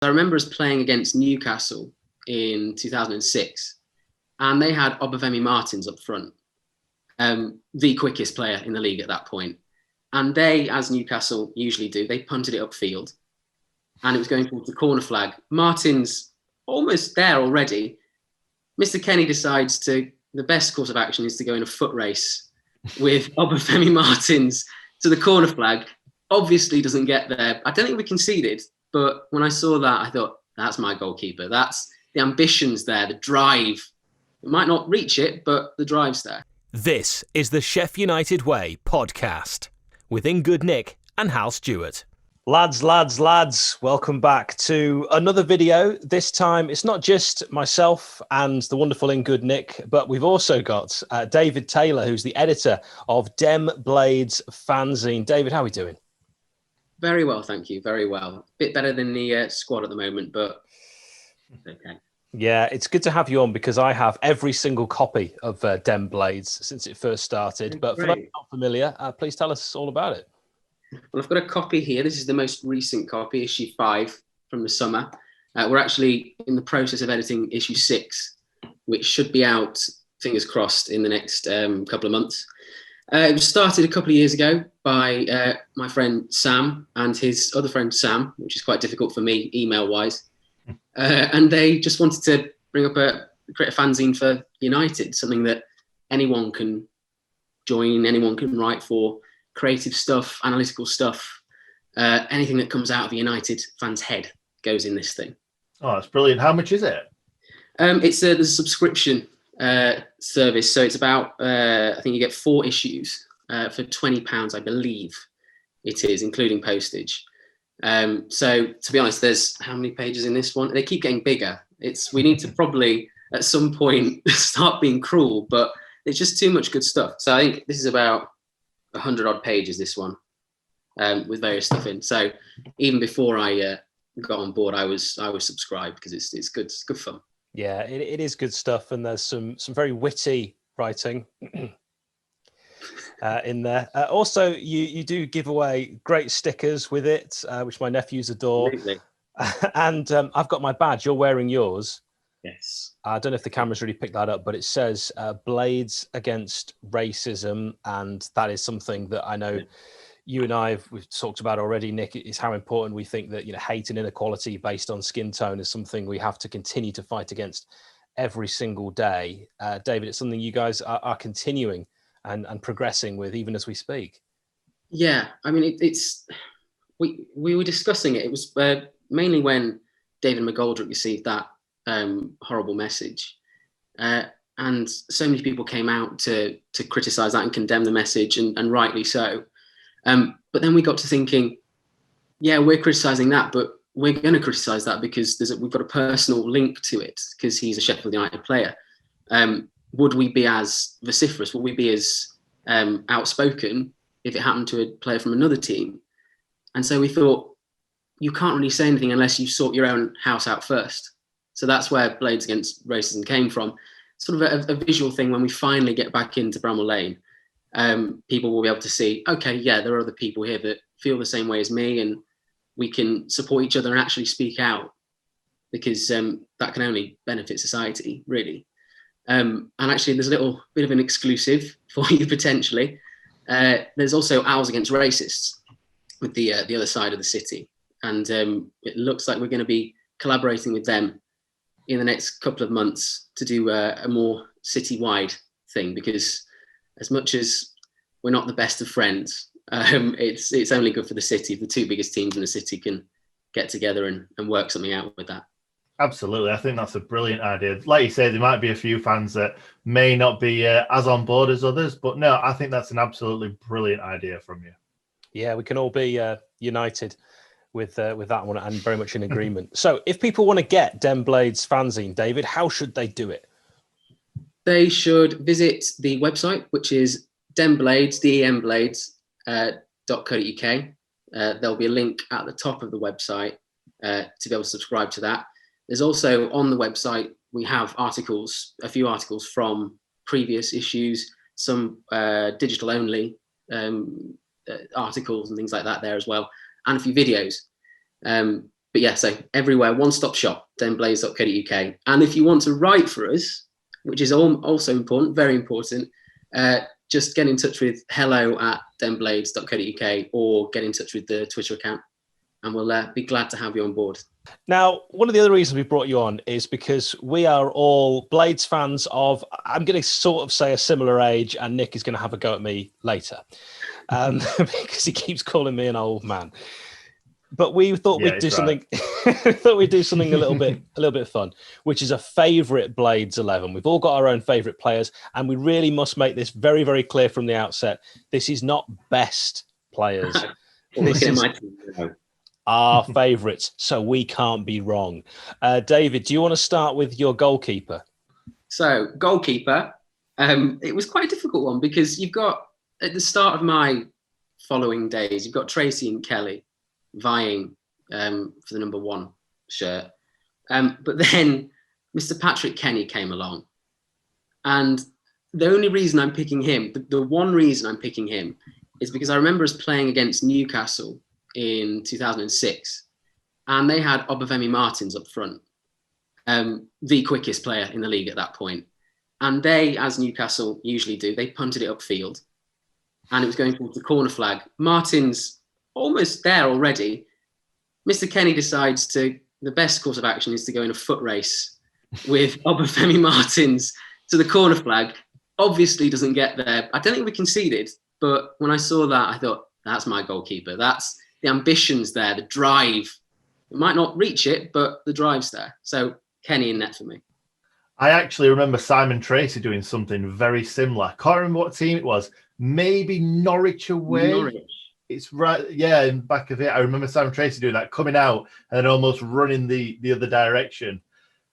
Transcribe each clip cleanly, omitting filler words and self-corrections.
I remember us playing against Newcastle in 2006, and they had Obafemi Martins up front, the quickest player in the league at that point. And they, as Newcastle usually do, they punted it upfield, and it was going towards the corner flag. Martins almost there already. Mr. Kenny decides the best course of action is to go in a foot race with Obafemi Martins to the corner flag. Obviously doesn't get there. I don't think we conceded, but when I saw that, I thought, that's my goalkeeper. That's the ambitions there, the drive. It might not reach it, but the drive's there. This is the Sheff United Way podcast with Ingood Nick and Hal Stewart. Lads, welcome back to another video. This time, it's not just myself and the wonderful Ingood Nick, but we've also got David Taylor, who's the editor of Dem Blades Fanzine. David, how are we doing? Very well, thank you. Very well. Bit better than the squad at the moment, but okay. Yeah, it's good to have you on because I have every single copy of Dem Blades since it first started. But for those not familiar, please tell us all about it. Well, I've got a copy here. This is the most recent copy, issue 5 from the summer. We're actually in the process of editing issue 6, which should be out, fingers crossed, in the next couple of months. It was started a couple of years ago by my friend Sam and his other friend Sam, which is quite difficult for me email-wise. And they just wanted to create a fanzine for United, something that anyone can join, anyone can write for. Creative stuff, analytical stuff, anything that comes out of a United fan's head goes in this thing. Oh, that's brilliant. How much is it? There's a subscription service. So it's about, I think you get 4 issues for £20, I believe it is, including postage. So to be honest, there's how many pages in this one? They keep getting bigger. We need to probably at some point start being cruel, but it's just too much good stuff. So I think this is about 100 odd pages, this one, with various stuff in. So even before I got on board, I was subscribed because it's good. It's good fun. Yeah, it is good stuff, and there's some very witty writing in there. Also, you do give away great stickers with it, which my nephews adore. Absolutely. And I've got my badge. You're wearing yours. Yes. I don't know if the camera's really picked that up, but it says Blades Against Racism. And that is something that I know you and we've talked about already, Nick, is how important we think that, hate and inequality based on skin tone is something we have to continue to fight against every single day. David, it's something you guys are continuing and progressing with even as we speak. Yeah, I mean, we were discussing it. It was mainly when David McGoldrick received that horrible message, and so many people came out to criticize that and condemn the message, and rightly so. But then we got to thinking, yeah, we're criticizing that, but we're going to criticize that because we've got a personal link to it because he's a Sheffield United player. Would we be as vociferous? Would we be as outspoken if it happened to a player from another team? And so we thought, you can't really say anything unless you sort your own house out first. So that's where Blades Against Racism came from. Sort of a visual thing. When we finally get back into Bramall Lane, people will be able to see, okay, yeah, there are other people here that feel the same way as me, and we can support each other and actually speak out, because that can only benefit society, really. And actually, there's a little bit of an exclusive for you potentially. There's also Owls Against Racists with the other side of the city, and it looks like we're going to be collaborating with them in the next couple of months to do a more city-wide thing, because as much as we're not the best of friends, it's only good for the city if the 2 biggest teams in the city can get together and work something out with that. Absolutely. I think that's a brilliant idea. Like you say, there might be a few fans that may not be as on board as others, but no, I think that's an absolutely brilliant idea from you. Yeah, we can all be united with that one and very much in agreement. So if people want to get Dem Blades Fanzine, David, how should they do it? They should visit the website, which is demblades.co.uk. There'll be a link at the top of the website to be able to subscribe to that. There's also on the website, we have articles, a few articles from previous issues, some digital only articles and things like that there as well, and a few videos. But yeah, so everywhere, one-stop shop, demblades.co.uk. And if you want to write for us, which is also important, very important, just get in touch with hello@demblades.co.uk or get in touch with the Twitter account, and we'll be glad to have you on board. Now, one of the other reasons we brought you on is because we are all Blades fans of, I'm going to sort of say a similar age, and Nick is going to have a go at me later because he keeps calling me an old man. But we thought we'd do something. We thought we'd do something a little bit fun, which is a favourite Blades 11. We've all got our own favourite players, and we really must make this very, very clear from the outset. This is not best players. This is our favourites, so we can't be wrong. David, do you want to start with your goalkeeper? So, goalkeeper, it was quite a difficult one because you've got, at the start of my following days, you've got Tracy and Kelly vying for the number 1 shirt. But then Mr. Patrick Kenny came along. And the only reason I'm picking him, the one reason I'm picking him, is because I remember us playing against Newcastle in 2006. And they had Obafemi Martins up front, the quickest player in the league at that point. And they, as Newcastle usually do, they punted it upfield. And it was going towards the corner flag. Martins almost there already. Mr. Kenny decides the best course of action is to go in a foot race with Obafemi Martins to the corner flag. Obviously doesn't get there. I don't think we conceded, but when I saw that, I thought, that's my goalkeeper. That's the ambitions there, the drive. It might not reach it, but the drive's there. So Kenny in net for me. I actually remember Simon Tracy doing something very similar. Can't remember what team it was. Maybe Norwich away. Norwich. It's right, yeah, in back of it. I remember Simon Tracy doing that, coming out and then almost running the other direction.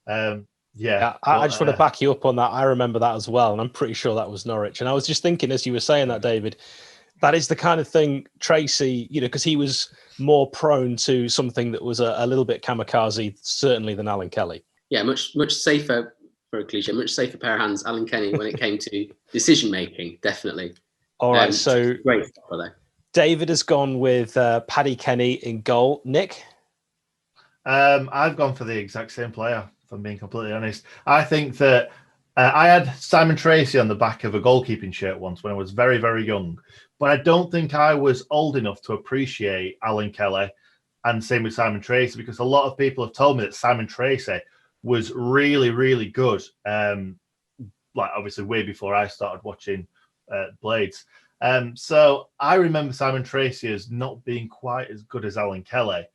I just want to back you up on that. I remember that as well, and I'm pretty sure that was Norwich. And I was just thinking, as you were saying that, David, that is the kind of thing Tracy, because he was more prone to something that was a little bit kamikaze, certainly, than Alan Kelly. Yeah, much safer, for a cliche, much safer pair of hands, Alan Kenny, when it came to decision making, definitely. All right, so great stuff there. David has gone with Paddy Kenny in goal. Nick? I've gone for the exact same player, if I'm being completely honest. I think that I had Simon Tracy on the back of a goalkeeping shirt once when I was very, very young, but I don't think I was old enough to appreciate Alan Kelly, and same with Simon Tracy, because a lot of people have told me that Simon Tracy was really, really good, like obviously way before I started watching Blades. So I remember Simon Tracy as not being quite as good as Alan Kelly.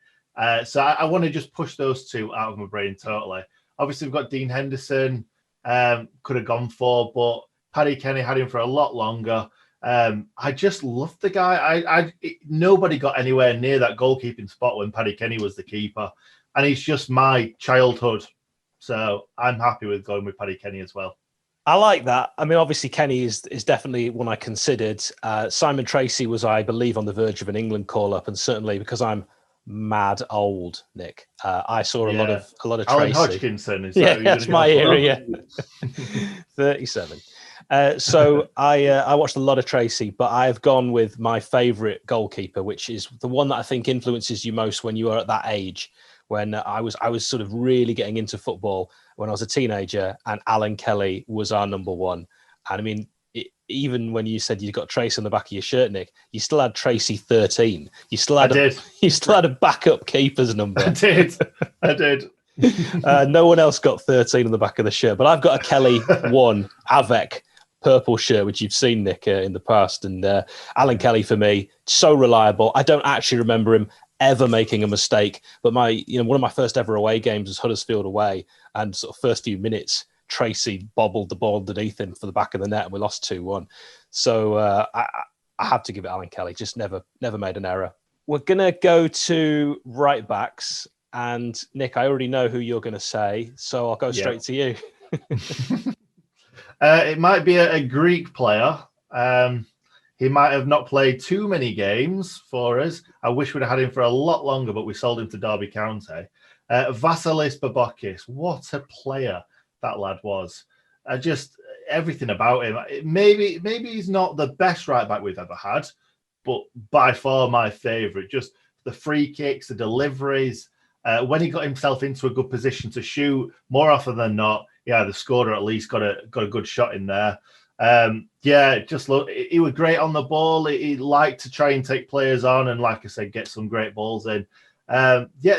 So I want to just push those two out of my brain totally. Obviously, we've got Dean Henderson, could have gone for, but Paddy Kenny had him for a lot longer. I just loved the guy. Nobody got anywhere near that goalkeeping spot when Paddy Kenny was the keeper. And he's just my childhood. So I'm happy with going with Paddy Kenny as well. I like that. I mean, obviously, Kenny is definitely one I considered. Simon Tracy was, I believe, on the verge of an England call-up, and certainly because I'm mad old, Nick, I saw a lot of Tracy. Alan Hodgkinson, is that that's my era, yeah. 37. So I watched a lot of Tracy, but I've gone with my favourite goalkeeper, which is the one that I think influences you most when you are at that age. When I was sort of really getting into football when I was a teenager, and Alan Kelly was our number 1. And I mean, even when you said you got Tracy on the back of your shirt, Nick, you still had Tracy 13. You still had a backup keeper's number. I did. No one else got 13 on the back of the shirt, but I've got a Kelly 1 Avec purple shirt, which you've seen, Nick, in the past. And Alan Kelly, for me, so reliable. I don't actually remember him ever making a mistake, but one of my first ever away games was Huddersfield away, and sort of first few minutes Tracy bobbled the ball underneath him for the back of the net and we lost 2-1. So I have to give it Alan Kelly, just never made an error. We're gonna go to right backs, and Nick, I already know who you're gonna say, so I'll go straight to you. It might be a Greek player. He might have not played too many games for us. I wish we'd have had him for a lot longer, but we sold him to Derby County. Vasilis Babakis, what a player that lad was. Just everything about him. Maybe he's not the best right back we've ever had, but by far my favourite. Just the free kicks, the deliveries. When he got himself into a good position to shoot, more often than not, he either scored or at least got a good shot in there. Just look, he was great on the ball. He liked to try and take players on, and like I said, get some great balls in.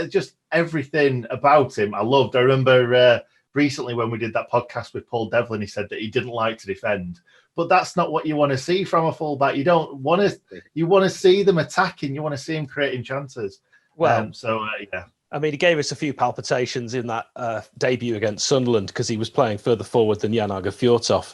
Just everything about him I loved. I remember recently when we did that podcast with Paul Devlin, he said that he didn't like to defend, but that's not what you want to see from a fullback. You don't want to. You want to see them attacking. You want to see him creating chances. Well, yeah. I mean, he gave us a few palpitations in that debut against Sunderland because he was playing further forward than Janaga Fjortov.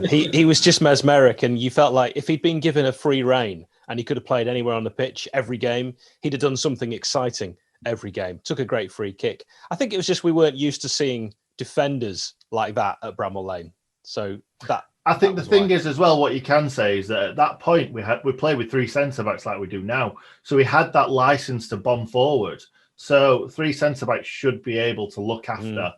He was just mesmeric, and you felt like if he'd been given a free rein and he could have played anywhere on the pitch every game, he'd have done something exciting every game. Took a great free kick. I think it was just we weren't used to seeing defenders like that at Bramall Lane. So that I think the thing is as well, what you can say is that at that point we played with three centre-backs like we do now. So we had that license to bomb forward. So three centre-backs should be able to look after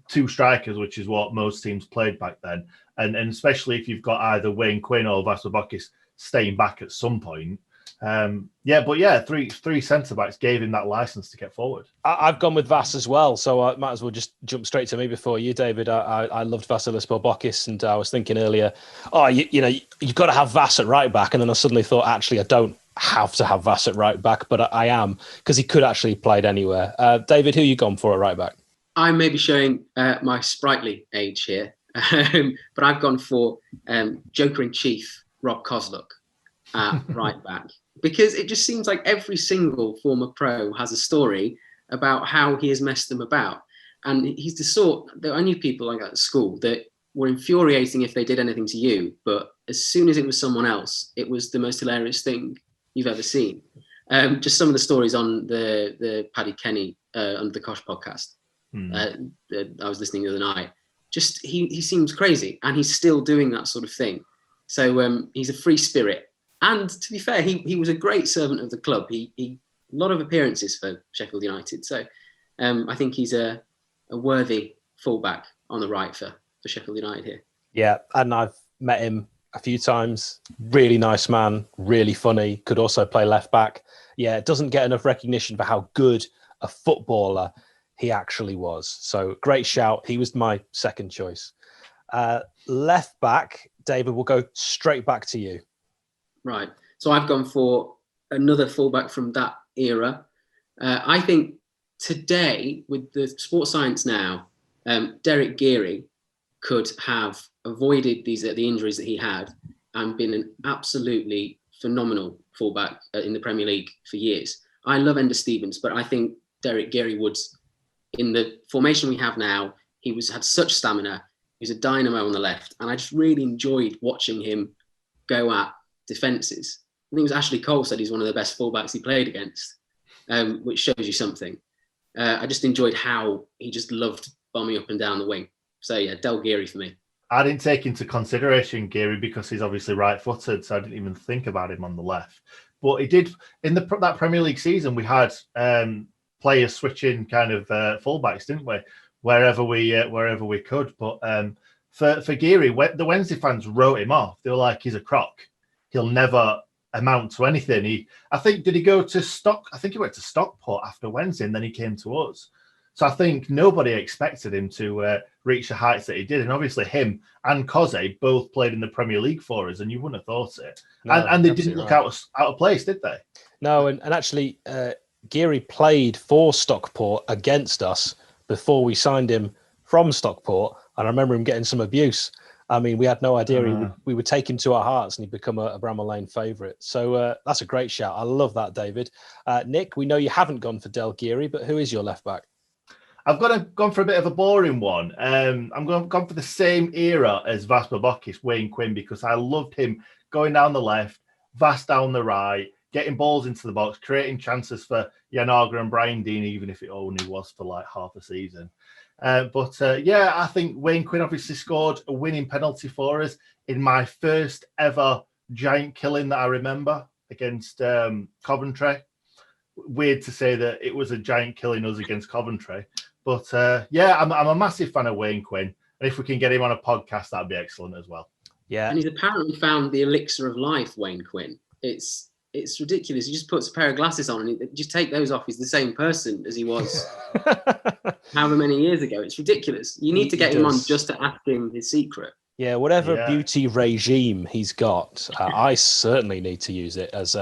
two strikers, which is what most teams played back then. And especially if you've got either Wayne Quinn or Vasilakis staying back at some point. Three centre-backs gave him that license to get forward. I've gone with Vas as well, so I might as well just jump straight to me before you, David. I loved Vasilis Borbokis, and I was thinking earlier, you've got to have Vas at right back, and then I suddenly thought, actually, I don't have to have Vas at right back, but I am, because he could actually have played anywhere. David, who you gone for at right back? I may be showing my sprightly age here, but I've gone for Joker-in-Chief Rob Kozluk at right back. Because it just seems like every single former pro has a story about how he has messed them about. And he's the sort that I knew people like that at school that were infuriating if they did anything to you. But as soon as it was someone else, it was the most hilarious thing you've ever seen. Just some of the stories on the Paddy Kenny on the Kosh podcast. I was listening the other night. Just he seems crazy, and he's still doing that sort of thing. So he's a free spirit. And to be fair, he was a great servant of the club. He a lot of appearances for Sheffield United. So I think he's a worthy fullback on the right for Sheffield United here. Yeah, and I've met him a few times. Really nice man, really funny. Could also play left back. Yeah, doesn't get enough recognition for how good a footballer he actually was. So great shout. He was my second choice. Left back, David, we'll go straight back to you. Right. So I've gone for another fullback from that era. I think today, with the sports science now, Derek Geary could have avoided the injuries that he had and been an absolutely phenomenal fullback in the Premier League for years. I love Ender Stevens, but I think Derek Geary would, in the formation we have now, had such stamina. He was a dynamo on the left, and I just really enjoyed watching him go at defences. I think it was Ashley Cole said he's one of the best fullbacks he played against, which shows you something. I just enjoyed how he just loved bombing up and down the wing. So yeah, Del Geary for me. I didn't take into consideration Geary because he's obviously right-footed, so I didn't even think about him on the left. But he did in that Premier League season. We had players switching kind of fullbacks, didn't we? Wherever we could. But for Geary, the Wednesday fans wrote him off. They were like, he's a crock. He'll never amount to anything. I think he went to Stockport after Wednesday, and then he came to us. So I think nobody expected him to reach the heights that he did. And obviously him and Koze both played in the Premier League for us, and you wouldn't have thought it. No, and they didn't look out of place, did they? No, and actually Geary played for Stockport against us before we signed him from Stockport. And I remember him getting some abuse. I mean, we had no idea we would take him to our hearts, and he'd become a Bramall Lane favourite. So that's a great shout. I love that, David. Nick, we know you haven't gone for Del Geary, but who is your left back? I've gone for a bit of a boring one. I'm gone for the same era as Vas Borbokis, Wayne Quinn, because I loved him going down the left, Vas down the right, getting balls into the box, creating chances for Janaga and Brian Dean, even if it only was for like half a season. I think Wayne Quinn obviously scored a winning penalty for us in my first ever giant killing that I remember against Coventry. Weird to say that it was a giant killing us against Coventry. But I'm a massive fan of Wayne Quinn. And if we can get him on a podcast, that'd be excellent as well. Yeah. And he's apparently found the elixir of life, Wayne Quinn. It's it's ridiculous. He just puts a pair of glasses on and just take those off. He's the same person as he was however many years ago. It's ridiculous. You need to get him on just to ask him his secret. Yeah, whatever beauty regime he's got, I certainly need to use it, as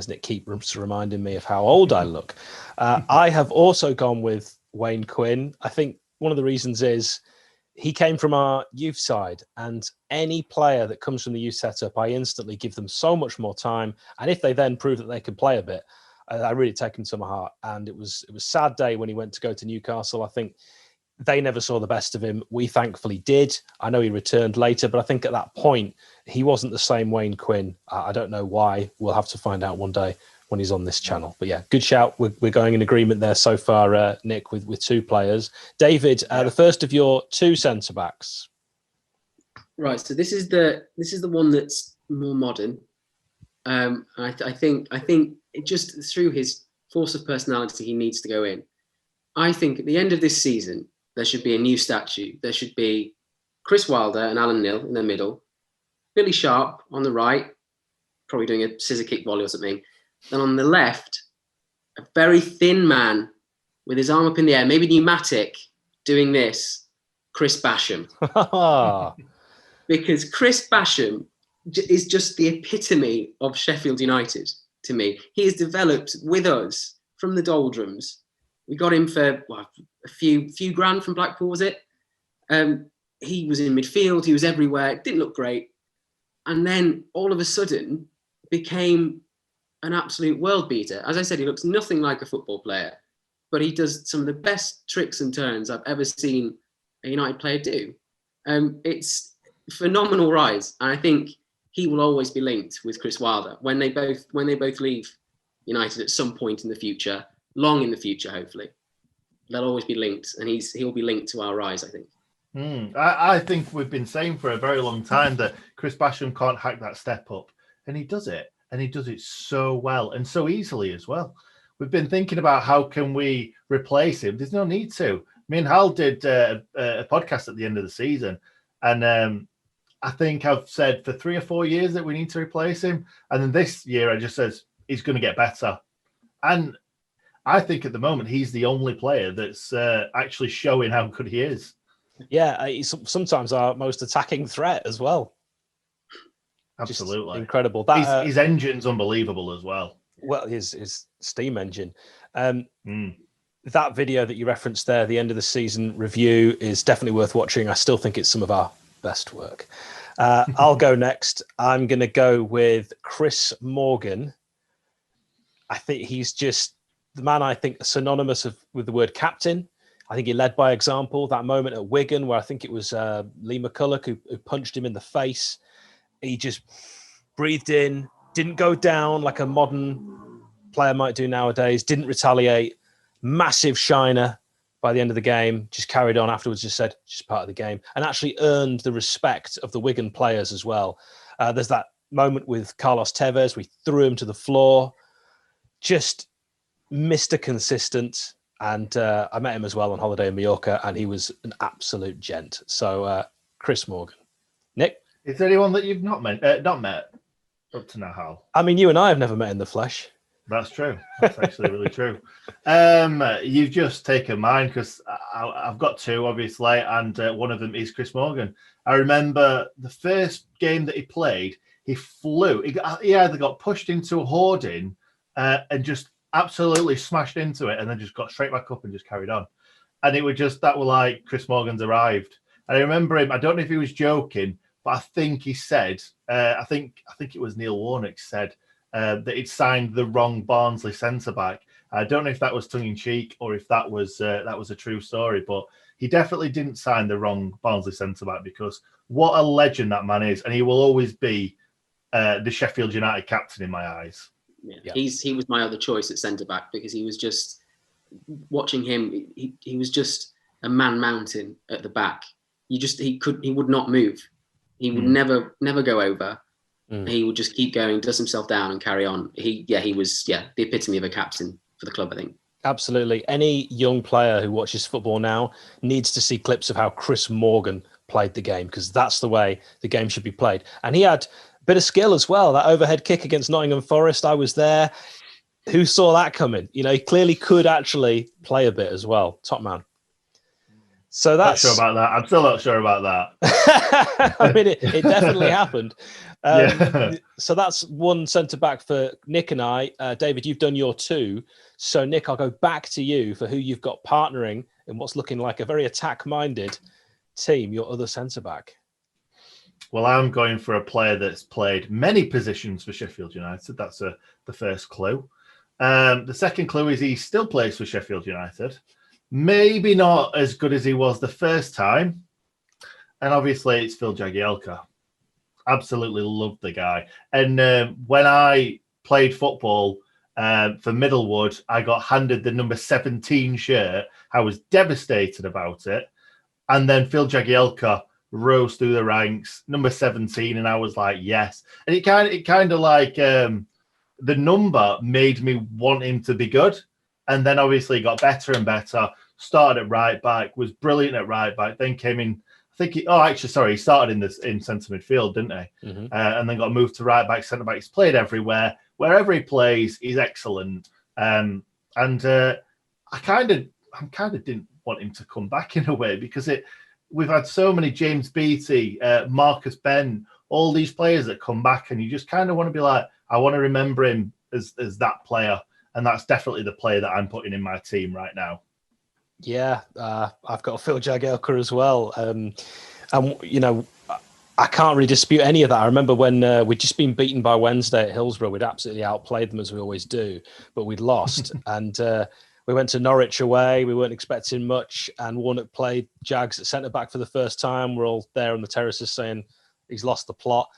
Nick keeps reminding me of how old I look. I have also gone with Wayne Quinn. I think one of the reasons is he came from our youth side, and any player that comes from the youth setup, I instantly give them so much more time. And if they then prove that they can play a bit, I really take him to my heart. And it was a sad day when he went to go to Newcastle. I think they never saw the best of him. We thankfully did. I know he returned later, but I think at that point, he wasn't the same Wayne Quinn. I don't know why. We'll have to find out one day when he's on this channel. But yeah, good shout. We're going in agreement there so far, Nick, with two players. David, the first of your two centre-backs. Right, so this is the one that's more modern. I think it just through his force of personality, he needs to go in. I think at the end of this season, there should be a new statue. There should be Chris Wilder and Alan Knill in the middle, Billy Sharp on the right, probably doing a scissor kick volley or something. Then on the left, a very thin man with his arm up in the air, maybe pneumatic, doing this, Chris Basham. Because Chris Basham is just the epitome of Sheffield United to me. He has developed with us from the doldrums. We got him for a few grand from Blackpool, was it? He was in midfield. He was everywhere. Didn't look great. And then all of a sudden became an absolute world beater. As I said, he looks nothing like a football player, but he does some of the best tricks and turns I've ever seen a United player do. It's a phenomenal rise. And I think he will always be linked with Chris Wilder when they both leave United at some point in the future. Long in the future, hopefully. They'll always be linked, and he'll be linked to our rise, I think. I think we've been saying for a very long time that Chris Basham can't hack that step up, and he does it, and he does it so well and so easily as well. We've been thinking about how can we replace him. There's no need to. Me and Hal did a podcast at the end of the season, and I think I've said for 3 or 4 years that we need to replace him, and then this year I just says he's going to get better. And I think at the moment he's the only player that's actually showing how good he is. Yeah, he's sometimes our most attacking threat as well. Absolutely. Just incredible. His engine's unbelievable as well. Well, his steam engine. That video that you referenced there, the end of the season review, is definitely worth watching. I still think it's some of our best work. I'll go next. I'm going to go with Chris Morgan. I think he's just the man, I think, synonymous with the word captain. I think he led by example. That moment at Wigan where I think it was Lee McCulloch who punched him in the face. He just breathed in, didn't go down like a modern player might do nowadays, didn't retaliate. Massive shiner by the end of the game, just carried on afterwards, just said, just part of the game, and actually earned the respect of the Wigan players as well. There's that moment with Carlos Tevez. We threw him to the floor. Just Mr. Consistent, and I met him as well on holiday in Mallorca, and he was an absolute gent. So, Chris Morgan. Nick? Is there anyone that you've not met up to now, Hal? I mean, you and I have never met in the flesh. That's true. That's actually really true. You've just taken mine because I've got two, obviously, and one of them is Chris Morgan. I remember the first game that he played, he flew. He either got pushed into a hoarding and just absolutely smashed into it and then just got straight back up and just carried on. And it was just, that were like, Chris Morgan's arrived. And I remember him, I don't know if he was joking, but I think he said, I think it was Neil Warnock said that he'd signed the wrong Barnsley centre-back. I don't know if that was tongue-in-cheek or if that was a true story, but he definitely didn't sign the wrong Barnsley centre-back, because what a legend that man is. And he will always be the Sheffield United captain in my eyes. Yeah. He was my other choice at centre back, because he was just, watching him, he was just a man mountain at the back. He would not move. He would never go over. He would just keep going, dust himself down and carry on. He was the epitome of a captain for the club, I think. Absolutely. Any young player who watches football now needs to see clips of how Chris Morgan played the game, because that's the way the game should be played. And he had Bit of skill as well. That overhead kick against Nottingham Forest, I was there. Who saw that coming? You know, he clearly could actually play a bit as well. Top man. So that's... Not sure about that. I'm still not sure about that. I mean, it definitely happened. Yeah. So that's one centre-back for Nick and I. David, you've done your two. So, Nick, I'll go back to you for who you've got partnering in what's looking like a very attack-minded team, your other centre-back. Well, I'm going for a player that's played many positions for Sheffield United. That's the first clue. The second clue is he still plays for Sheffield United. Maybe not as good as he was the first time. And obviously, it's Phil Jagielka. Absolutely loved the guy. And when I played football for Middlewood, I got handed the number 17 shirt. I was devastated about it. And then Phil Jagielka rose through the ranks, number 17, and I was like, yes. And it kind of like the number made me want him to be good. And then obviously got better and better. Started at right back, was brilliant at right back. Then came in, I think he started in centre midfield, didn't he? Mm-hmm. And then got moved to right back, centre back. He's played everywhere. Wherever he plays, he's excellent. I kind of didn't want him to come back in a way because we've had so many James Beattie, Marcus Ben, all these players that come back, and you just kind of want to be like, I want to remember him as that player, and that's definitely the player that I'm putting in my team right now. Yeah, I've got Phil Jagielka as well, and you know, I can't really dispute any of that. I remember when we'd just been beaten by Wednesday at Hillsborough, we'd absolutely outplayed them as we always do, but we'd lost, and we went to Norwich away. We weren't expecting much, and Warnock played Jags at centre back for the first time. We're all there on the terraces saying he's lost the plot.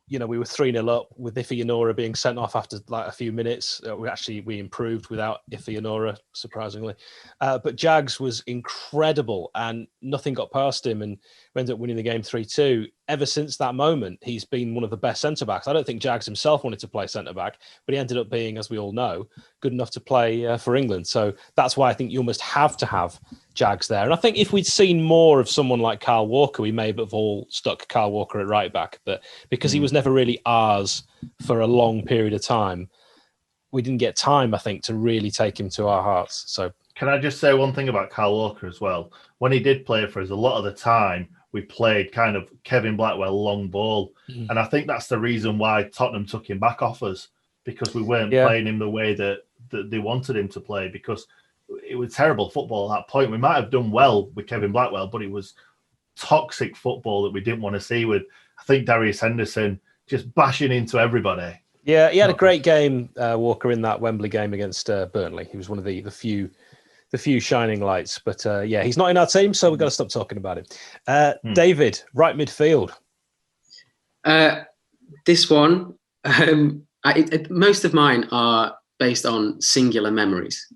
You know, we were 3-0 up with Ife Yonora being sent off after like a few minutes. We improved without Ife Yonora, surprisingly. But Jags was incredible and nothing got past him, and we ended up winning the game 3-2. Ever since that moment, he's been one of the best centre-backs. I don't think Jags himself wanted to play centre-back, but he ended up being, as we all know, good enough to play for England. So that's why I think you almost have to have Jags there. And I think if we'd seen more of someone like Kyle Walker, we may have all stuck Kyle Walker at right back. But because he was never really ours for a long period of time, we didn't get time, I think, to really take him to our hearts. So can I just say one thing about Kyle Walker as well? When he did play for us, a lot of the time, we played kind of Kevin Blackwell long ball. And I think that's the reason why Tottenham took him back off us, because we weren't playing him the way that they wanted him to play, because it was terrible football at that point. We might have done well with Kevin Blackwell, but it was toxic football that we didn't want to see with, I think, Darius Henderson just bashing into everybody. Yeah, he had a great game, Walker, in that Wembley game against Burnley. He was one of the few shining lights. But he's not in our team, so we've got to stop talking about him. David, right midfield. This one, most of mine are based on singular memories.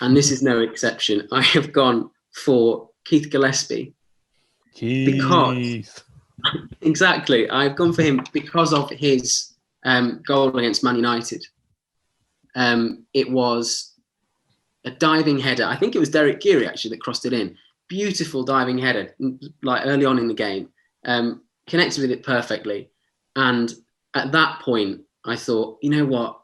And this is no exception. I have gone for Keith Gillespie. Because, exactly, I've gone for him because of his goal against Man United. It was a diving header. I think it was Derek Geary actually that crossed it in. Beautiful diving header, like early on in the game. Connected with it perfectly. And at that point, I thought, you know what?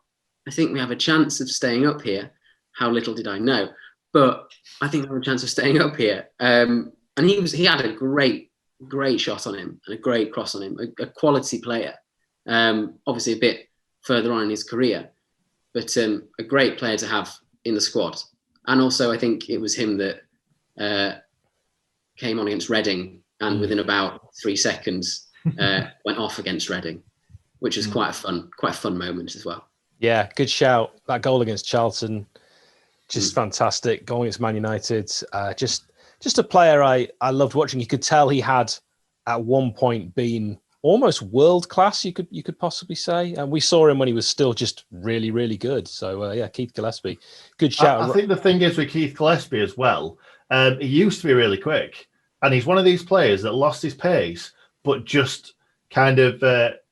I think we have a chance of staying up here. How little did I know? But I think we have a chance of staying up here. And he had a great shot on him and a great cross on him, a quality player. Obviously a bit further on in his career, but a great player to have in the squad. And also I think it was him that came on against Reading and within about 3 seconds went off against Reading, which is quite a fun moment as well. Yeah, good shout. That goal against Charlton, just fantastic. Goal against Man United, just a player I loved watching. You could tell he had at one point been almost world class, you could possibly say. And we saw him when he was still just really, really good. So Keith Gillespie, good shout. I think the thing is with Keith Gillespie as well, he used to be really quick, and he's one of these players that lost his pace, but just kind of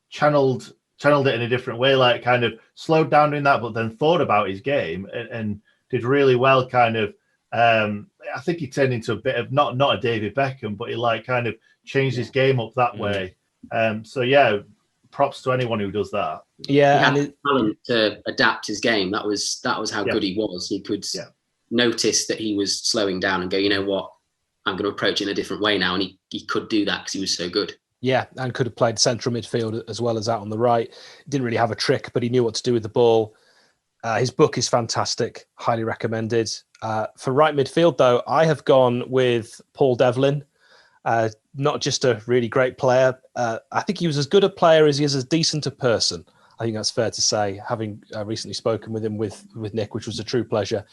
channeled it in a different way, like kind of slowed down doing that, but then thought about his game and did really well. Kind of, I think he turned into a bit of not a David Beckham, but he like kind of changed his game up that way. props to anyone who does that. Yeah, he had the talent to adapt his game. That was how good he was. He could notice that he was slowing down and go, you know what, I'm going to approach it in a different way now. And he could do that because he was so good. Yeah, and could have played central midfield as well as out on the right. Didn't really have a trick, but he knew what to do with the ball. His book is fantastic, highly recommended. For right midfield, though, I have gone with Paul Devlin. Not just a really great player. I think he was as good a player as he is as decent a person. I think that's fair to say, having recently spoken with him with Nick, which was a true pleasure.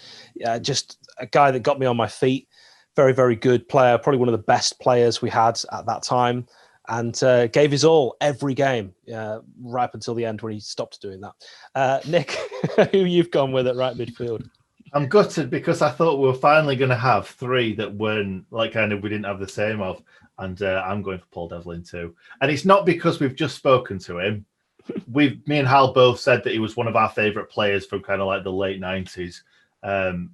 Just a guy that got me on my feet. Very, very good player. Probably one of the best players we had at that time. And gave his all every game, right up until the end when he stopped doing that. Nick, who you've gone with at right midfield? I'm gutted because I thought we were finally going to have three that weren't we didn't have the same of. And I'm going for Paul Devlin too. And it's not because we've just spoken to him. Me and Hal both said that he was one of our favourite players from kind of like the late 90s.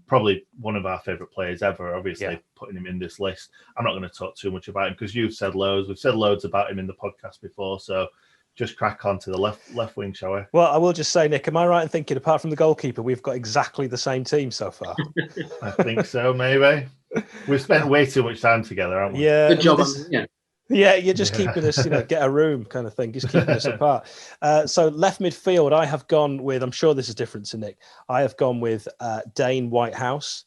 Probably one of our favourite players ever, obviously, putting him in this list. I'm not going to talk too much about him because you've said loads. We've said loads about him in the podcast before, so just crack on to the left wing, shall we? Well, I will just say, Nick, am I right in thinking, apart from the goalkeeper, we've got exactly the same team so far? I think so, maybe. We've spent way too much time together, haven't we? Yeah. Good job. Yeah, you're just keeping us, get a room kind of thing, just keeping us apart. So left midfield, I have gone with, I'm sure this is different to Nick, I have gone with Dane Whitehouse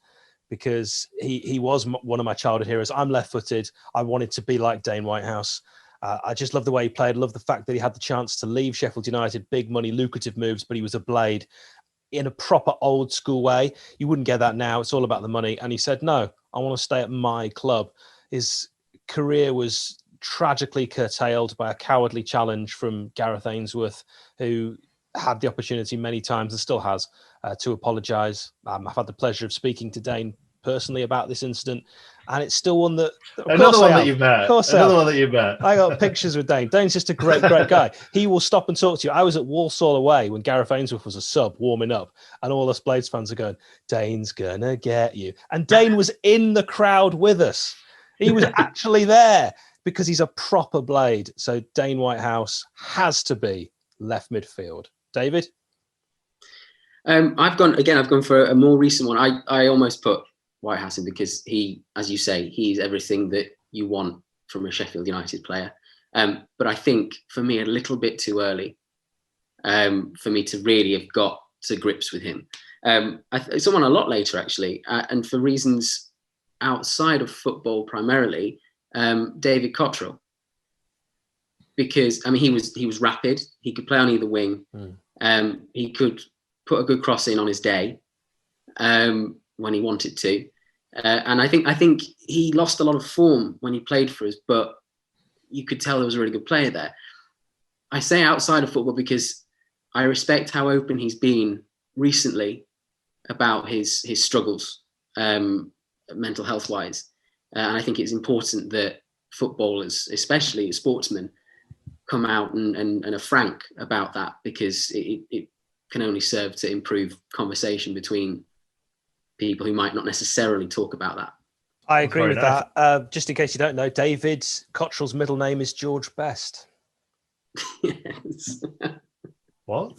because he was one of my childhood heroes. I'm left-footed. I wanted to be like Dane Whitehouse. I just love the way he played. I love the fact that he had the chance to leave Sheffield United, big money, lucrative moves, but he was a blade in a proper old school way. You wouldn't get that now. It's all about the money. And he said, no, I want to stay at my club. His career was tragically curtailed by a cowardly challenge from Gareth Ainsworth, who had the opportunity many times and still has to apologise. I've had the pleasure of speaking to Dane personally about this incident, and it's still one that another one that you've met. I got pictures with Dane. Dane's just a great guy. He will stop and talk to you. I was at Walsall away when Gareth Ainsworth was a sub warming up, and all us Blades fans are going, Dane's gonna get you, and Dane was in the crowd with us. He was actually there because he's a proper blade. So Dane Whitehouse has to be left midfield. David? I've gone for a more recent one. I almost put Whitehouse in because he, as you say, he's everything that you want from a Sheffield United player. But I think for me, a little bit too early for me to really have got to grips with him. Someone a lot later, actually, and for reasons outside of football primarily, David Cottrell. Because, I mean, he was rapid. He could play on either wing. He could put a good cross in on his day when he wanted to. And I think he lost a lot of form when he played for us, but you could tell there was a really good player there. I say outside of football because I respect how open he's been recently about his struggles, mental health wise. And I think it's important that footballers, especially sportsmen, come out and are frank about that, because it can only serve to improve conversation between people who might not necessarily talk about that. I agree with that. Just in case you don't know, David Cottrell's middle name is George Best. Yes. What?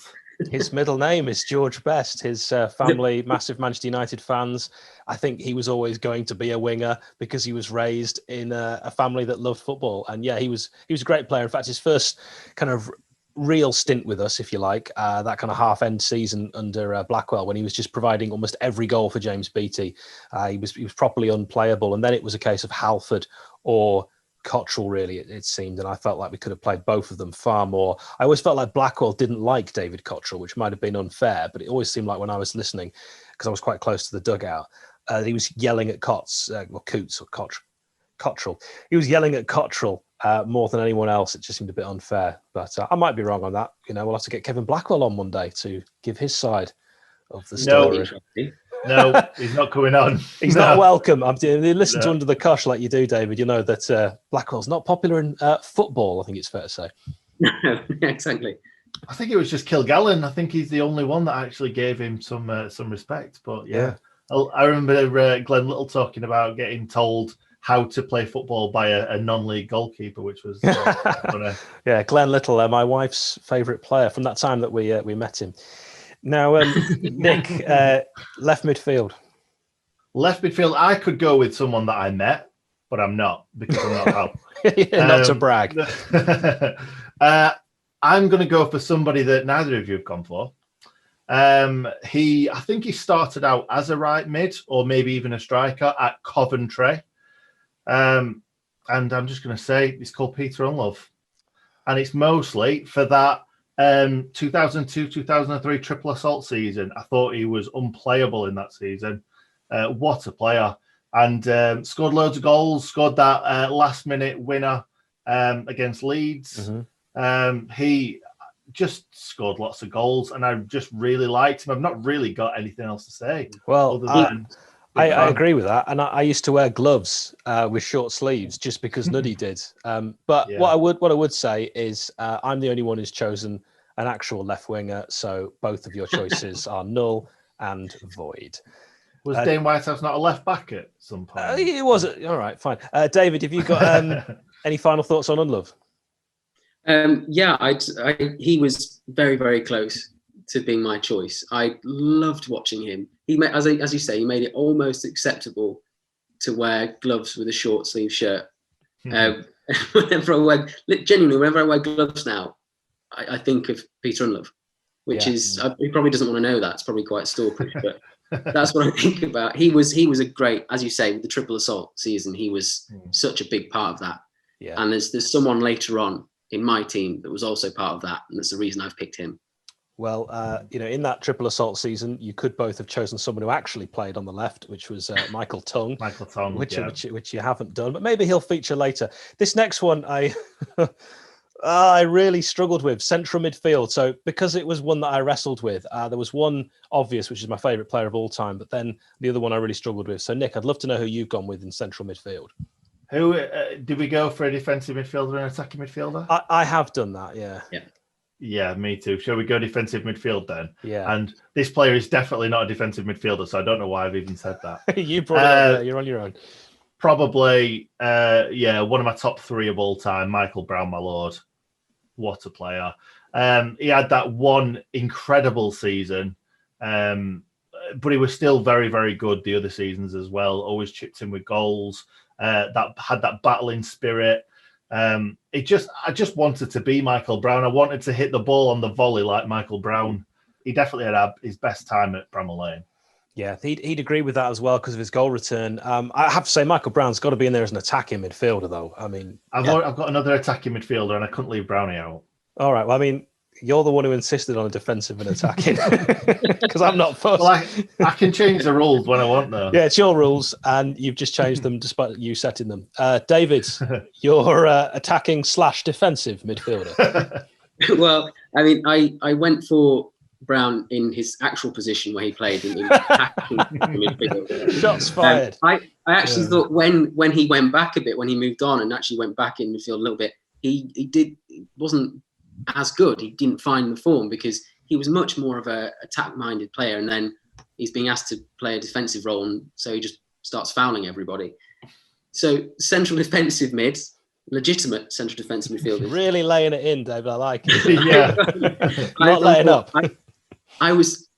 His middle name is George Best. His family, massive Manchester United fans. I think he was always going to be a winger because he was raised in a family that loved football. And yeah, he was a great player. In fact, his first kind of real stint with us, if you like, that kind of half-end season under Blackwell, when he was just providing almost every goal for James Beattie. He was properly unplayable. And then it was a case of Halford or Cottrell, really, it seemed, and I felt like we could have played both of them far more. I always felt like Blackwell didn't like David Cottrell, which might have been unfair, but it always seemed like when I was listening, because I was quite close to the dugout, he was yelling at Coots or Cottrell. He was yelling at Cottrell more than anyone else. It just seemed a bit unfair, but I might be wrong on that. We'll have to get Kevin Blackwell on one day to give his side of the story. No, he's not coming on. He's not welcome. Listen to Under the Cosh like you do, David. You know that Blackwell's not popular in football, I think it's fair to say. No, exactly. I think it was just Kilgallen. I think he's the only one that actually gave him some respect. But yeah. I remember Glenn Little talking about getting told how to play football by a non-league goalkeeper, which was funny. Yeah, Glenn Little, my wife's favourite player from that time that we met him. Now, Nick, left midfield. Left midfield, I could go with someone that I met, but I'm not, because I'm not Hal. Not to brag. I'm going to go for somebody that neither of you have gone for. I think he started out as a right mid or maybe even a striker at Coventry. And I'm just going to say it's called Peter Unlove. And it's mostly for that 2002-2003 triple assault season. I thought he was unplayable in that season. What a player. And scored loads of goals, scored that last-minute winner against Leeds. Mm-hmm. He just scored lots of goals, and I just really liked him. I've not really got anything else to say. Well, I agree with that. And I used to wear gloves with short sleeves just because Nuddy did. But what I would say is I'm the only one who's chosen an actual left winger. So both of your choices are null and void. Was Dane Whitehouse not a left back at some point? It was. All right, fine. David, have you got any final thoughts on Unlove? He was very, very close to being my choice. I loved watching him. He made, as you say, he made it almost acceptable to wear gloves with a short sleeve shirt. Whenever I wear gloves now, I think of Peter Unlove, which is he probably doesn't want to know that. It's probably quite stalkerish, but that's what I think about. He was a great, as you say, with the triple assault season. He was such a big part of that. Yeah. And there's someone later on in my team that was also part of that, and that's the reason I've picked him. Well, in that triple assault season, you could both have chosen someone who actually played on the left, which was Michael Tongue. Michael Tongue, which you haven't done, but maybe he'll feature later. This next one, I really struggled with central midfield. So because it was one that I wrestled with, there was one obvious, which is my favourite player of all time, but then the other one I really struggled with. So Nick, I'd love to know who you've gone with in central midfield. Who did we go for a defensive midfielder and attacking midfielder? I have done that, yeah. Yeah, me too. Shall we go defensive midfield then? Yeah. And this player is definitely not a defensive midfielder, so I don't know why I've even said that. You brought it up there. You're on your own. Probably, one of my top three of all time, Michael Brown, my lord. What a player. He had that one incredible season, but he was still very, very good the other seasons as well. Always chipped in with goals. That had that battling spirit. I just wanted to be Michael Brown. I wanted to hit the ball on the volley like Michael Brown. He definitely had his best time at Bramall Lane. Yeah, he'd agree with that as well because of his goal return. I have to say, Michael Brown's got to be in there as an attacking midfielder, though. I mean, I've got another attacking midfielder, and I couldn't leave Brownie out. All right. Well, I mean, you're the one who insisted on a defensive and attacking because I'm not fussed. Well, I can change the rules when I want, though. Yeah, it's your rules, and you've just changed them despite you setting them. David, you're attacking / defensive midfielder. Well, I mean, I went for Brown in his actual position where he played in attacking midfield. Shots fired. I actually thought when he went back a bit, when he moved on and actually went back in midfield a little bit, he wasn't as good. He didn't find the form because he was much more of a attack-minded player, and then he's being asked to play a defensive role, and so he just starts fouling everybody. So central defensive mids, legitimate central defensive midfielders. Really laying it in, David. I like it. Yeah, not laying up. I was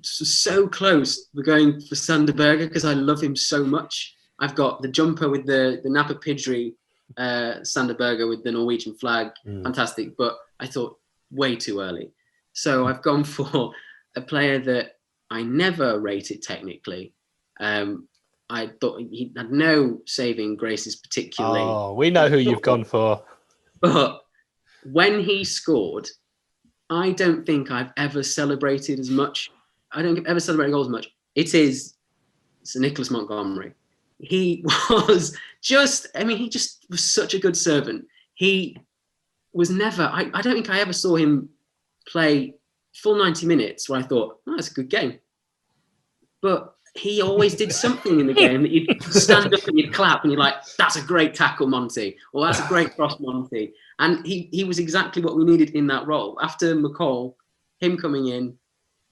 so close to going for Sanderberger because I love him so much. I've got the jumper with the Napa Pidgey Sanderberger with the Norwegian flag, fantastic. But I thought way too early, so I've gone for a player that I never rated technically. I thought he had no saving graces particularly. Oh, we know who you've gone for. But when he scored, I don't think I've ever celebrated as much. I don't ever celebrate goals as much. It's Sir Nicholas Montgomery. He was he just was such a good servant. He was never, I don't think I ever saw him play full 90 minutes where I thought, oh, that's a good game. But he always did something in the game that you'd stand up and you'd clap and you're like, that's a great tackle, Monty, or that's a great cross, Monty. And he was exactly what we needed in that role. After McCall, him coming in,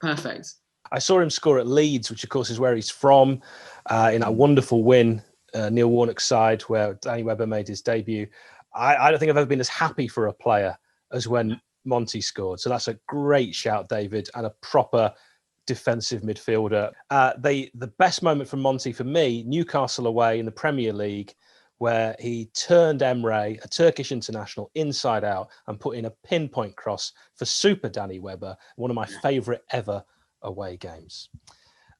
perfect. I saw him score at Leeds, which of course is where he's from, in that wonderful win Neil Warnock's side, where Danny Webber made his debut. I don't think I've ever been as happy for a player as when Monty scored. So that's a great shout, David, and a proper defensive midfielder. The best moment from Monty for me, Newcastle away in the Premier League, where he turned Emre, a Turkish international, inside out and put in a pinpoint cross for Super Danny Webber, one of my favourite ever away games.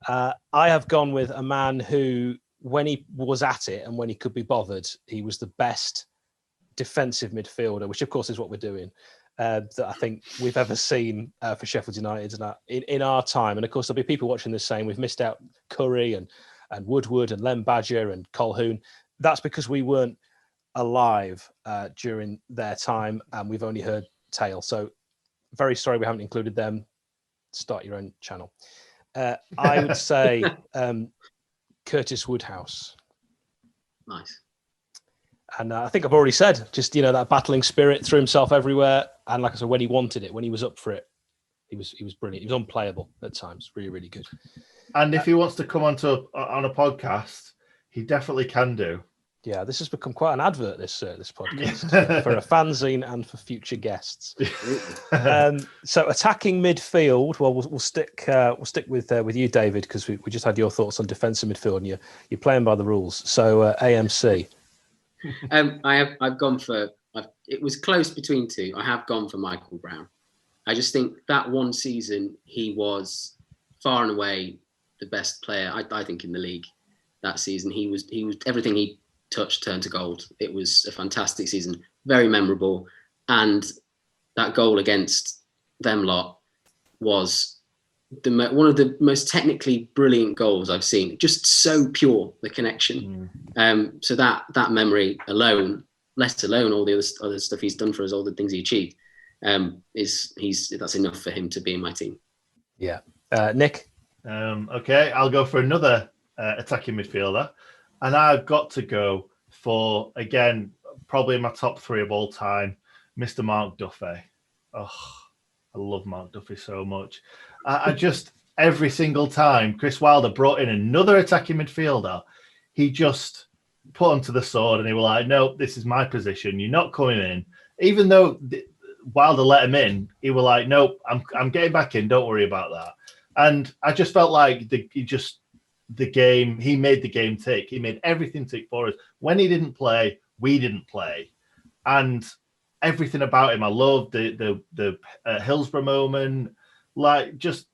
I have gone with a man who, when he was at it and when he could be bothered, he was the best defensive midfielder, which of course is what we're doing, that I think we've ever seen for Sheffield United in our time. And of course, there'll be people watching this saying we've missed out Curry and Woodward and Len Badger and Colquhoun. That's because we weren't alive during their time and we've only heard tale. So very sorry we haven't included them. Start your own channel. I would say Curtis Woodhouse. Nice. And I think I've already said, just, that battling spirit, threw himself everywhere. And like I said, when he wanted it, when he was up for it, he was brilliant. He was unplayable at times. Really, really good. And if he wants to come on a podcast, he definitely can do. Yeah, this has become quite an advert, this podcast, for a fanzine and for future guests. So attacking midfield, well, we'll stick with you, David, because we just had your thoughts on defensive midfield, and you're playing by the rules. So AMC. I've gone for. It was close between two. I have gone for Michael Brown. I just think that one season he was far and away the best player. I think in the league that season. He was everything he touched turned to gold. It was a fantastic season, very memorable, and that goal against them lot was one of the most technically brilliant goals I've seen. Just so pure, the connection. So that memory alone, let alone all the other stuff he's done for us, all the things he achieved, that's enough for him to be in my team. Yeah, Nick. Okay, I'll go for another attacking midfielder, and I've got to go for, again, probably my top three of all time, Mr. Mark Duffy. Oh, I love Mark Duffy so much. I just, every single time Chris Wilder brought in another attacking midfielder, he just put him to the sword and he was like, no, this is my position. You're not coming in. Even though Wilder let him in, he was like, nope, I'm getting back in. Don't worry about that. And I just felt like he made the game tick. He made everything tick for us. When he didn't play, we didn't play. And everything about him, I loved the Hillsborough moment. Like, just,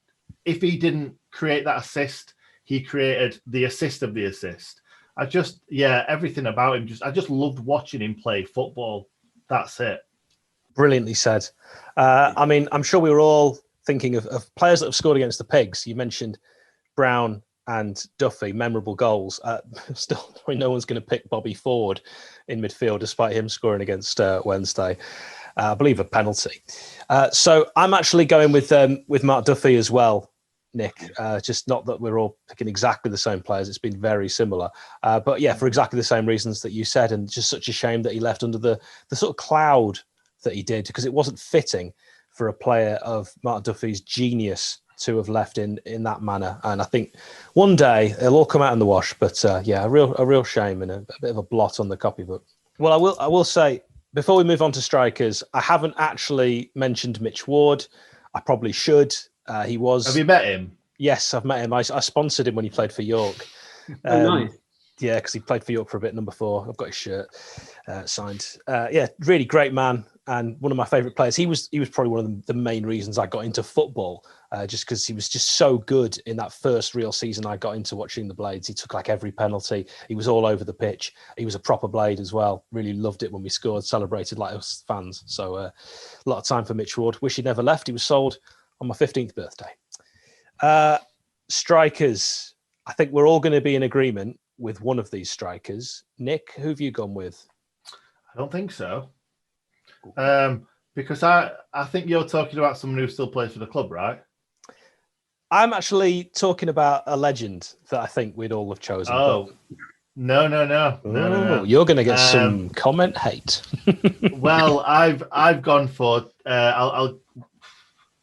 if he didn't create that assist, he created the assist of the assist. Everything about him, I just loved watching him play football. That's it. Brilliantly said. I mean, I'm sure we were all thinking of players that have scored against the Pigs. You mentioned Brown and Duffy, memorable goals. Still, no one's going to pick Bobby Ford in midfield, despite him scoring against Wednesday. I believe a penalty. So I'm actually going with Mark Duffy as well, Nick. Just not that we're all picking exactly the same players. It's been very similar. But yeah, for exactly the same reasons that you said, and just such a shame that he left under the sort of cloud that he did, because it wasn't fitting for a player of Mark Duffy's genius to have left in that manner. And I think one day it'll all come out in the wash. But a real shame and a bit of a blot on the copybook. Well, I will say, before we move on to strikers, I haven't actually mentioned Mitch Ward. I probably should. Have you met him? Yes, I've met him. I sponsored him when he played for York. Nice. Yeah, because he played for York for a bit, number 4. I've got his shirt signed. Really great man and one of my favourite players. He was probably one of the main reasons I got into football, just because he was just so good in that first real season I got into watching the Blades. He took like every penalty. He was all over the pitch. He was a proper Blade as well. Really loved it when we scored, celebrated like us fans. So a lot of time for Mitch Ward. Wish he'd never left. He was sold on my 15th birthday. Strikers. I think we're all going to be in agreement with one of these strikers. Nick, who have you gone with? I don't think so. Because I think you're talking about someone who still plays for the club, right? I'm actually talking about a legend that I think we'd all have chosen. Oh, no. You're going to get some comment hate. Well, I've gone for. I'll.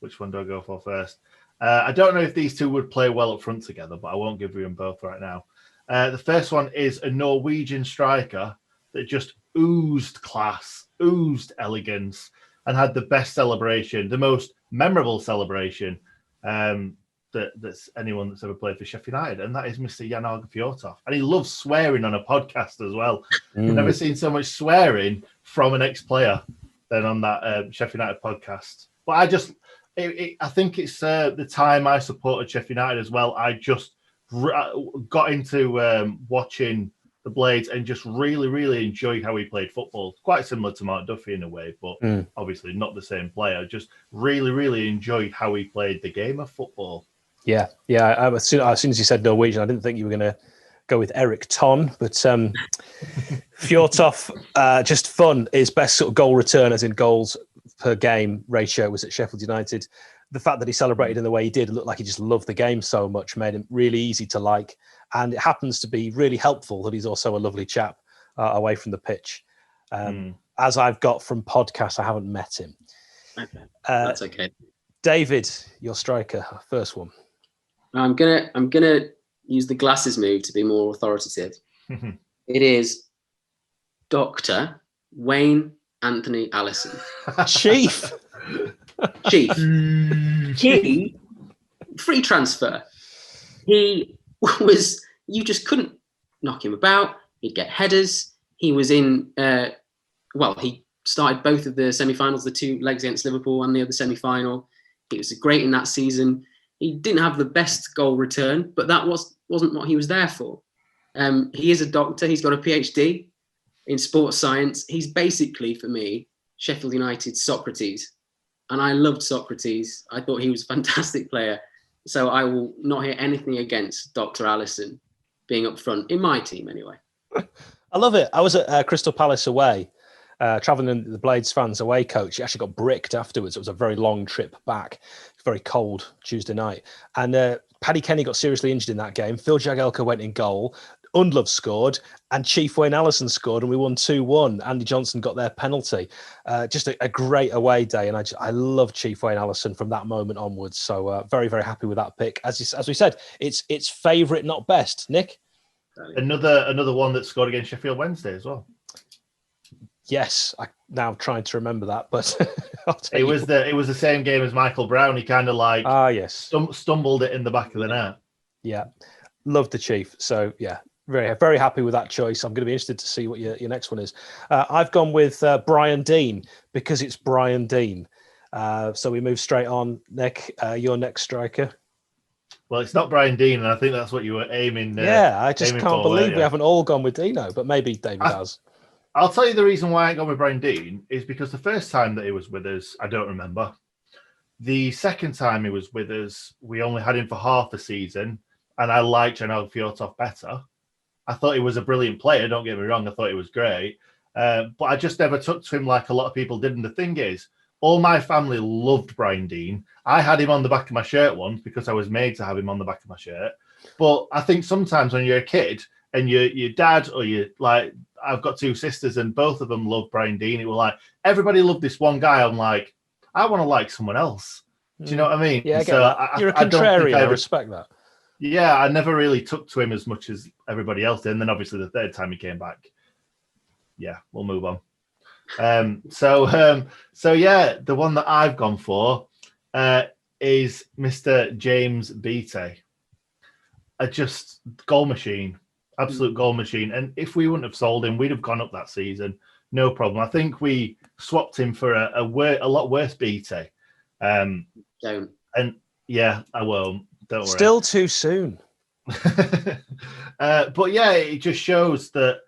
Which one do I go for first? I don't know if these two would play well up front together, but I won't give you them both right now. The first one is a Norwegian striker that just oozed class, oozed elegance, and had the best celebration, the most memorable celebration that's anyone that's ever played for Sheffield United, and that is Mr. Jan Fjortoft. And he loves swearing on a podcast as well. I've never seen so much swearing from an ex-player than on that Sheffield United podcast. But I think it's the time I supported Sheffield United as well. I just got into watching the Blades and just really, really enjoyed how he played football. Quite similar to Mark Duffy in a way, but obviously not the same player. Just really, really enjoyed how he played the game of football. Yeah. As soon as you said Norwegian, I didn't think you were going to go with Eric Ton, but Fjortoft, just fun. His best sort of goal return, as in goals per game ratio, was at Sheffield United. The fact that he celebrated in the way he did, looked like he just loved the game so much, made him really easy to like. And it happens to be really helpful that he's also a lovely chap away from the pitch. As I've got from podcasts, I haven't met him. Okay, that's okay. David, your striker, first one. I'm gonna use the glasses move to be more authoritative. It is Dr. Wayne Anthony Allison. Chief. He free transfer. He was, you just couldn't knock him about. He'd get headers. He was in he started both of the semi-finals, the two legs against Liverpool and the other semi-final. He was great in that season. He didn't have the best goal return, but that wasn't what he was there for. He is a doctor. He's got a PhD in sports science. He's basically, for me, Sheffield United's Socrates. And I loved Socrates. I thought he was a fantastic player. So I will not hear anything against Dr. Allison being up front, in my team anyway. I love it. I was at Crystal Palace away, travelling in the Blades fans away coach. He actually got bricked afterwards. It was a very long trip back, very cold Tuesday night. And Paddy Kenny got seriously injured in that game. Phil Jagielka went in goal. Undlove scored and Chief Wayne Allison scored and we won 2-1. Andy Johnson got their penalty. Just a great away day. And I love Chief Wayne Allison from that moment onwards. So very, very happy with that pick. As we said, it's favourite, not best. Nick? Another one that scored against Sheffield Wednesday as well. Yes, I'm now trying to remember that, but it was the same game as Michael Brown. He kind of stumbled it in the back of the net. Yeah, loved the Chief. So yeah, very, very happy with that choice. I'm going to be interested to see what your next one is. I've gone with Brian Dean because it's Brian Dean. So we move straight on. Nick, your next striker. Well, it's not Brian Dean, and I think that's what you were aiming. I just can't believe we haven't all gone with Dino, but maybe David has. I'll tell you the reason why I ain't gone with Brian Dean is because the first time that he was with us, I don't remember. The second time he was with us, we only had him for half a season, and I liked Jan Fjortoft better. I thought he was a brilliant player, don't get me wrong, I thought he was great. But I just never took to him like a lot of people did. And the thing is, all my family loved Brian Dean. I had him on the back of my shirt once because I was made to have him on the back of my shirt. But I think sometimes when you're a kid and your dad or I've got two sisters and both of them love Brian Dean. It was like, everybody loved this one guy. I'm like, I want to like someone else. Do you know what I mean? Yeah, I get that. You're a contrarian. I respect that. Yeah, I never really took to him as much as everybody else did. And then obviously the third time he came back. Yeah, we'll move on. So yeah, the one that I've gone for is Mr. James Beattie. Just goal machine, absolute goal machine. And if we wouldn't have sold him, we'd have gone up that season, no problem. I think we swapped him for a lot worse Beattie. Don't. And yeah, I won't. Don't worry. Still too soon. But yeah, it just shows that.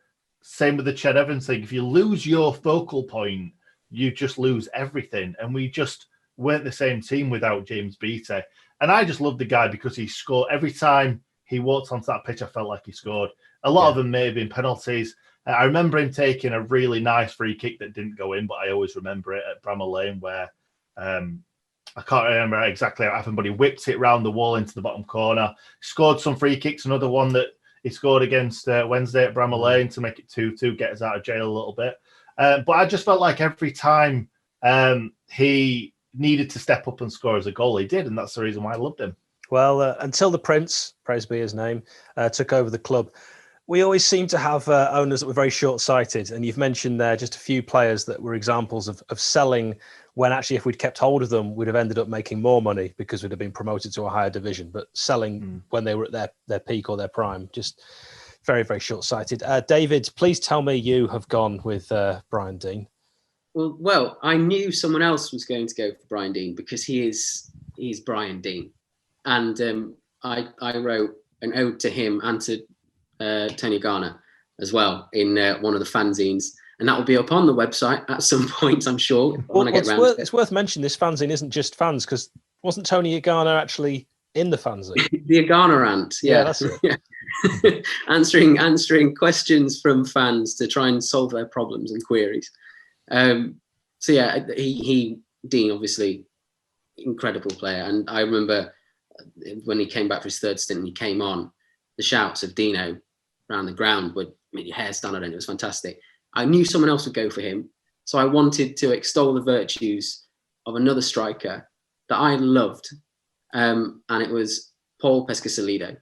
Same with the Ched Evans thing. If you lose your focal point, you just lose everything. And we just weren't the same team without James Beattie. And I just loved the guy because he scored. Every time he walked onto that pitch, I felt like he scored. A lot of them may have been penalties. I remember him taking a really nice free kick that didn't go in, but I always remember it at Bramall Lane where I can't remember exactly how it happened, but he whipped it round the wall into the bottom corner. Scored some free kicks. Another one that he scored against Wednesday at Bramall Lane to make it 2-2, get us out of jail a little bit. But I just felt like every time he needed to step up and score as a goal, he did. And that's the reason why I loved him. Well, until the Prince, praise be his name, took over the club, We always seem to have owners that were very short-sighted, and you've mentioned there just a few players that were examples of selling when actually if we'd kept hold of them, we'd have ended up making more money because we'd have been promoted to a higher division, but selling when they were at their peak or their prime, just very, very short-sighted. David, please tell me you have gone with Brian Deane. Well, I knew someone else was going to go for Brian Deane because he's Brian Deane. And I wrote an ode to him and to Tony Garner as well in one of the fanzines, and that will be up on the website at some point, I'm sure. It's worth mentioning this fanzine isn't just fans, because wasn't Tony Garner actually in the fanzine? The Garner ant, yeah, that's it. Yeah. answering questions from fans to try and solve their problems and queries. So yeah, Deane, obviously incredible player, and I remember when he came back for his third stint and he came on, the shouts of Dino around the ground would make your hair stand on end. It was fantastic. I knew someone else would go for him, so I wanted to extol the virtues of another striker that I loved, and it was Paul Pescasolido.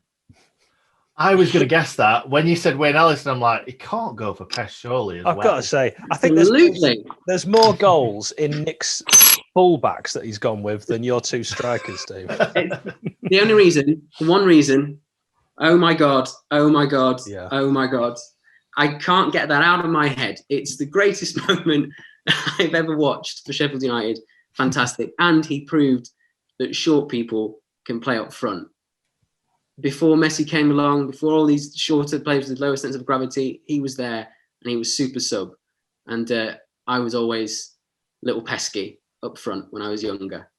I was going to guess that. When you said Wayne Ellison, I'm like, he can't go for Pes, surely. I've got to say, I think there's more goals in Nick's fullbacks that he's gone with than your two strikers, Steve. The one reason, oh my God, yeah. Oh my God. I can't get that out of my head. It's the greatest moment I've ever watched for Sheffield United. Fantastic. And he proved that short people can play up front. Before Messi came along, before all these shorter players with lower sense of gravity, he was there and he was super sub. And I was always little pesky up front when I was younger.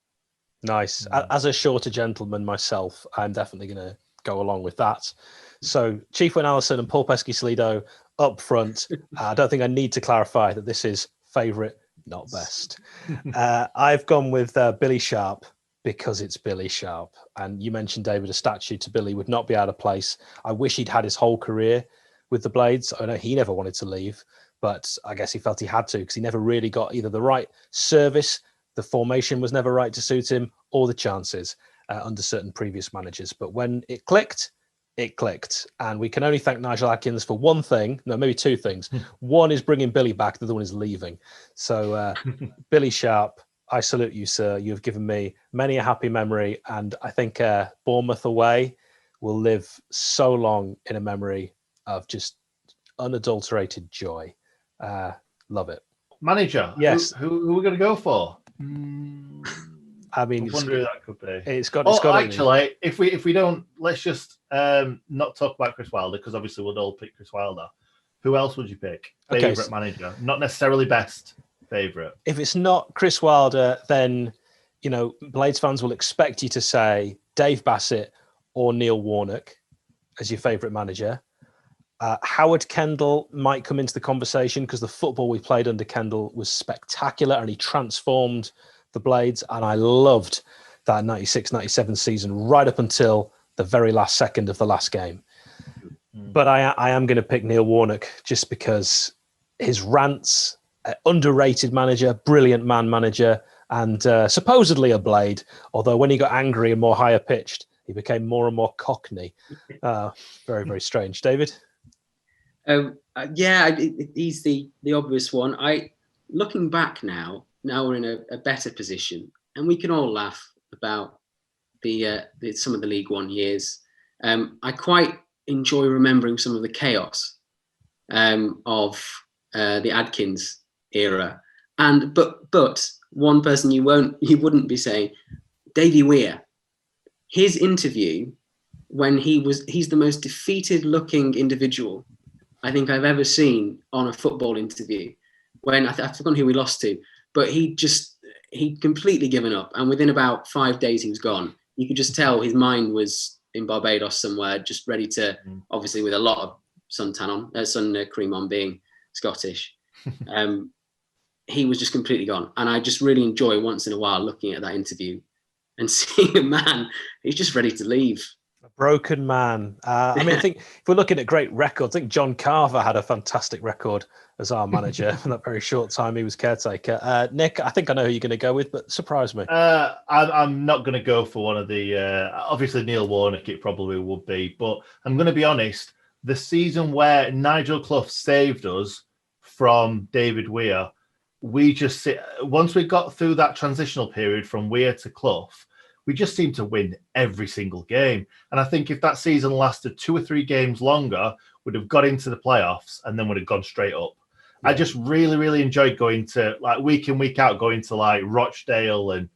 Nice. As a shorter gentleman myself, I'm definitely going to go along with that. So Chief Wayne Ellison and Paul Pescasolido up front. I don't think I need to clarify that this is favourite, not best. I've gone with Billy Sharp, because it's Billy Sharp. And you mentioned, David, a statue to Billy would not be out of place. I wish he'd had his whole career with the Blades. I know he never wanted to leave, but I guess he felt he had to because he never really got either the right service, the formation was never right to suit him, or the chances under certain previous managers. But when it clicked, it clicked. And we can only thank Nigel Adkins for one thing, no, maybe two things. One is bringing Billy back, the other one is leaving. So Billy Sharp, I salute you, sir. You have given me many a happy memory, and I think Bournemouth away will live so long in a memory of just unadulterated joy. Love it. Manager, yes. Who are we going to go for? I mean, I wonder who that could be. It's got. Actually, if we don't, let's just not talk about Chris Wilder, because obviously we'll all pick Chris Wilder. Who else would you pick? Favorite manager, not necessarily best. Favorite. If it's not Chris Wilder, then Blades fans will expect you to say Dave Bassett or Neil Warnock as your favorite manager. Howard Kendall might come into the conversation because the football we played under Kendall was spectacular and he transformed the Blades, and I loved that 96-97 season right up until the very last second of the last game. But I am going to pick Neil Warnock just because his rants, underrated manager, brilliant man manager, and supposedly a Blade, although when he got angry and more higher pitched, he became more and more cockney. Very, very strange. David? He's the obvious one. Looking back now we're in a better position, and we can all laugh about the some of the League One years. I quite enjoy remembering some of the chaos of the Adkins era, but one person you wouldn't be saying, Davy Weir, his interview when he's the most defeated looking individual I think I've ever seen on a football interview. When I've forgotten who we lost to, but he'd completely given up, and within about 5 days he was gone. You could just tell his mind was in Barbados somewhere, just ready to, obviously with a lot of sun cream on, being Scottish. He was just completely gone. And I just really enjoy once in a while looking at that interview and seeing a man who's just ready to leave. A broken man. I think if we're looking at great records, I think John Carver had a fantastic record as our manager for that very short time he was caretaker. Nick, I think I know who you're going to go with, but surprise me. I'm not going to go for one of the... obviously, Neil Warnock, it probably would be. But I'm going to be honest, the season where Nigel Clough saved us from David Weir, once we got through that transitional period from Weir to Clough, we just seemed to win every single game. And I think if that season lasted 2 or 3 games longer, we'd have got into the playoffs and then would have gone straight up. Yeah. I just really, really enjoyed going to, like, week in, week out, going to like Rochdale and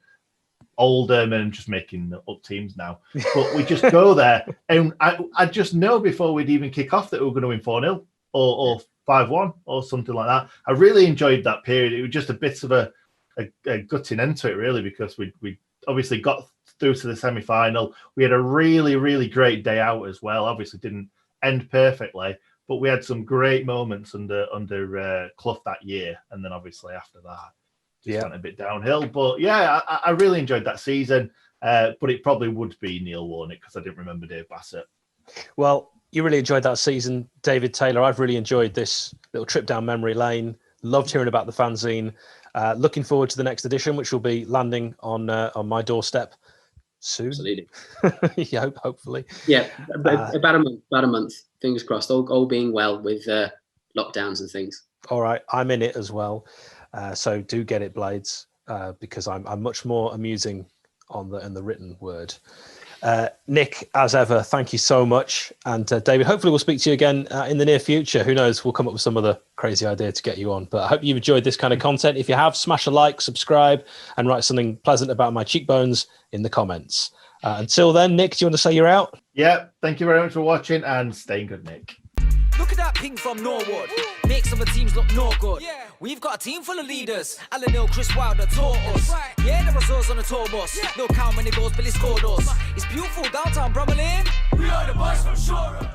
Oldham and just making up teams now. But we just go there and I just know before we'd even kick off that we were going to win 4-0 or 5-1 or something like that. I really enjoyed that period. It was just a bit of a gutting end to it, really, because we obviously got through to the semi-final. We had a really, really great day out as well. Obviously didn't end perfectly, but we had some great moments under Clough that year. And then obviously after that, just went a bit downhill. But yeah, I really enjoyed that season. But it probably would be Neil Warnock because I didn't remember Dave Bassett. Well, you really enjoyed that season, David Taylor. I've really enjoyed this little trip down memory lane. Loved hearing about the fanzine. Looking forward to the next edition, which will be landing on my doorstep soon. Absolutely. Yeah, hopefully. Yeah, about a month. Fingers crossed. All being well with lockdowns and things. All right, I'm in it as well. So do get it, Blades, because I'm much more amusing in the written word. Nick, as ever, thank you so much. And David, hopefully we'll speak to you again in the near future. Who knows? We'll come up with some other crazy idea to get you on. But I hope you've enjoyed this kind of content. If you have, smash a like, subscribe, and write something pleasant about my cheekbones in the comments. Until then, Nick, do you want to say you're out? Yeah, thank you very much for watching and staying good, Nick. Look at that ping from Norwood. Makes other teams look no good. Yeah. We've got a team full of leaders. Alan Hill, Chris Wilder taught us. Right. Yeah, there was us on the tour bus. Yeah. Look how many goals Billy scored us. It's beautiful downtown Bromley Lane. We are the boys from Shore.